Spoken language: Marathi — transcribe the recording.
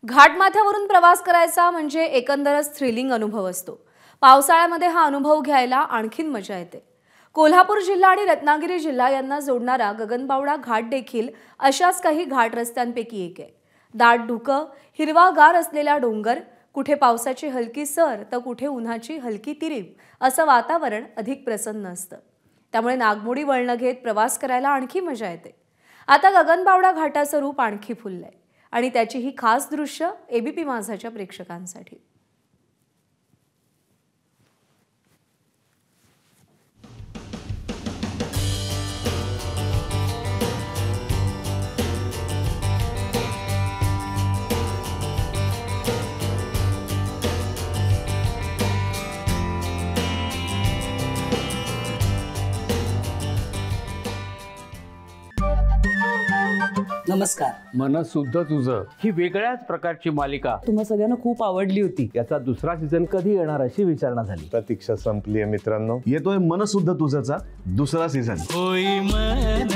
घाटमाथ्यावरून प्रवास करायचा म्हणजे एकंदरच थ्रिलिंग अनुभव असतो। पावसाळ्यामध्ये हा अनुभव घ्यायला आणखीन मजा येते। कोल्हापूर जिल्हा आणि रत्नागिरी जिल्हा यांना जोडणारा गगनबावडा घाट देखील अशाच काही घाट रस्त्यांपैकी एक आहे। दाट धुकं, हिरवागार असलेला डोंगर, कुठे पावसाची हलकी सर तर कुठे उन्हाची हलकी तिरीप असं वातावरण अधिक प्रसन्न असतं। त्यामुळे नागमोडी वळण घेत प्रवास करायला आणखी मजा येते। आता गगनबावडा घाटाचं रूप आणखी फुललंय आणि त्याची ही खास दृश्य एबीपी माझाच्या प्रेक्षकांसाठी। नमस्कार। मन सुद्धा तुझं ही वेगळ्याच प्रकारची मालिका तुम्हा सगळ्यांना खूप आवडली होती। याचा दुसरा सीझन कधी येणार अशी विचारणा झाली। प्रतीक्षा संपली आहे मित्रांनो। येतोय मन सुद्धा तुझाचा दुसरा सीझन। होई मन